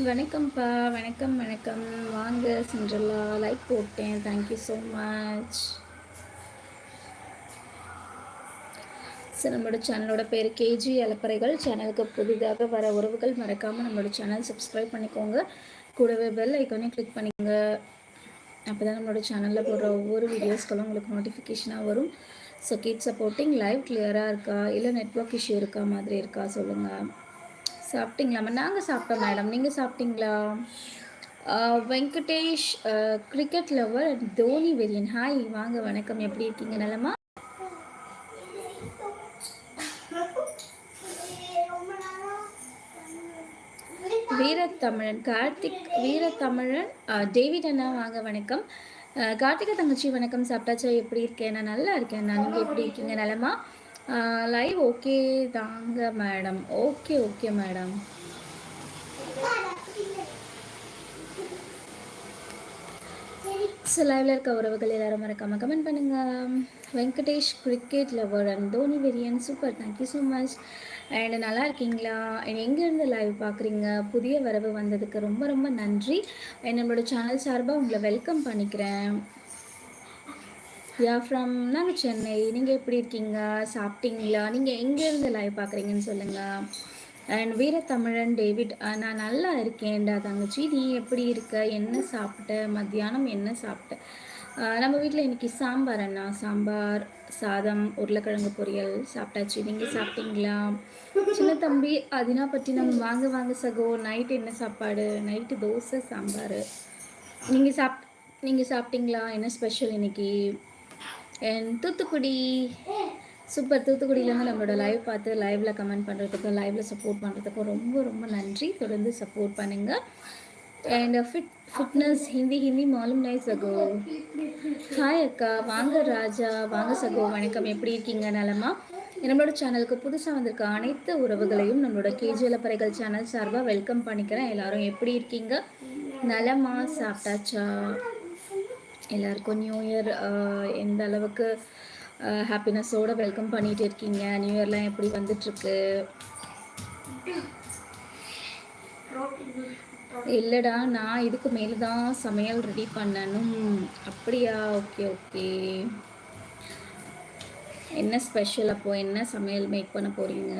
வணக்கம்ப்பா. வணக்கம், வணக்கம். வாங்க சிண்ட்ரெல்லா. லைக் போட்டேன். Thank you so much. நம்மளோட சேனலோட பேர் கேஜி அலப்பறைகள். சேனலுக்கு புதிதாக வர உறவுகள் மறக்காமல் நம்மளோட சேனல் சப்ஸ்கிரைப் பண்ணிக்கோங்க. கூடவே பெல் ஐக்கானே கிளிக் பண்ணிக்கோங்க. அப்போ தான் நம்மளோட சேனலில் போடுற ஒவ்வொரு வீடியோஸ்களும் உங்களுக்கு நோட்டிஃபிகேஷனாக வரும். So keep supporting. லைவ் கிளியராக இருக்கா இல்லை நெட்ஒர்க் இஷ்யூ இருக்கா மாதிரி இருக்கா சொல்லுங்கள். சாப்பிட்டீங்களாம்மா? நாங்கள் சாப்பிட்டோம் மேடம். நீங்கள் சாப்பிட்டீங்களா? Venkatesh cricket lover and Dhoni வெரியன். ஹாய், வாங்க, வணக்கம். எப்படி இருக்கீங்க? நலமா? வீரத்தமிழன் கார்த்திக், வீரத்தமிழன் டேவிட் அண்ணா, வாங்க, வணக்கம். கார்த்திகா தங்கச்சி, வணக்கம். சாப்பிட்டாச்சா? எப்படி இருக்கேன்? நான் நல்லா இருக்கேன். நீங்கள் எப்படி இருக்கீங்க? நலமா? லைவ் ஓகே தாங்க மேடம். Okay madam. ஸோ லைவில் இருக்க உறவுகள் எல்லாரும் மறக்காமல் கமெண்ட் பண்ணுங்கள். Venkatesh cricket lover and Dhoni வெரியன். Super, thank you so much. And நல்லா இருக்கீங்களா? அண்ட் எங்கேருந்து லைவ் பார்க்குறீங்க? புதிய வரவு வந்ததுக்கு ரொம்ப ரொம்ப நன்றி. அண்ட் நம்மளோட சேனல் சார்பாக உங்களை வெல்கம் பண்ணிக்கிறேன். ஃப்ரம் நாங்கள் சென்னை. நீங்கள் எப்படி இருக்கீங்க? சாப்பிட்டீங்களா? நீங்கள் எங்கேருந்து லைவ் பார்க்குறீங்கன்னு சொல்லுங்கள். அண்ட் வீரத்தமிழன் டேவிட், நான் நல்லா இருக்கேன்டா தங்கச்சி. நீ எப்படி இருக்க? என்ன சாப்பிட்ட? மத்தியானம் என்ன சாப்பிட்ட? நம்ம வீட்டில் இன்றைக்கி சாம்பார் அண்ணா. சாம்பார், சாதம், உருளைக்கிழங்கு பொரியல் சாப்பிட்டாச்சு. நீங்கள் சாப்பிட்டீங்களா? சின்ன தம்பி அதினாப்பட்டினம், வாங்க வாங்க சகோ. நைட்டு என்ன சாப்பாடு? நைட்டு தோசை சாம்பார். நீங்கள் சாப்பிட்டீங்களா? என்ன ஸ்பெஷல் இன்னைக்கு? அண்ட் தூத்துக்குடி. சூப்பர். தூத்துக்குடியிலேருந்து நம்மளோட லைவ் பார்த்து லைவில் கமெண்ட் பண்ணுறதுக்கும் லைவில் சப்போர்ட் பண்ணுறதுக்கும் ரொம்ப ரொம்ப நன்றி. தொடர்ந்து சப்போர்ட் பண்ணுங்கள். அண்ட் ஃபிட்னஸ் ஹிந்தி மாலும் நை சகோ. ஹாய் அக்கா, வாங்க ராஜா, வாங்க சகோ, வணக்கம். எப்படி இருக்கீங்க? நலமா? நம்மளோட சேனலுக்கு புதுசாக வந்திருக்க அனைத்து உறவுகளையும் நம்மளோட கேஜி அலப்பறைகள் சேனல் சார்பாக வெல்கம் பண்ணிக்கிறேன். எல்லாரும் எப்படி இருக்கீங்க? நலமா? சாப்பிட்டாச்சா? எல்லாருக்கும் நியூ இயர் எந்த அளவுக்கு ஹாப்பினஸோடு வெல்கம் பண்ணிகிட்டு இருக்கீங்க? நியூ இயர்லாம் எப்படி வந்துட்டுருக்கு? இல்லைடா, நான் இதுக்கு மேலே தான் சமையல் ரெடி பண்ணணும். அப்படியா? ஓகே. என்ன ஸ்பெஷல் அப்போது? என்ன சமையல் மேக் பண்ண போகிறீங்க?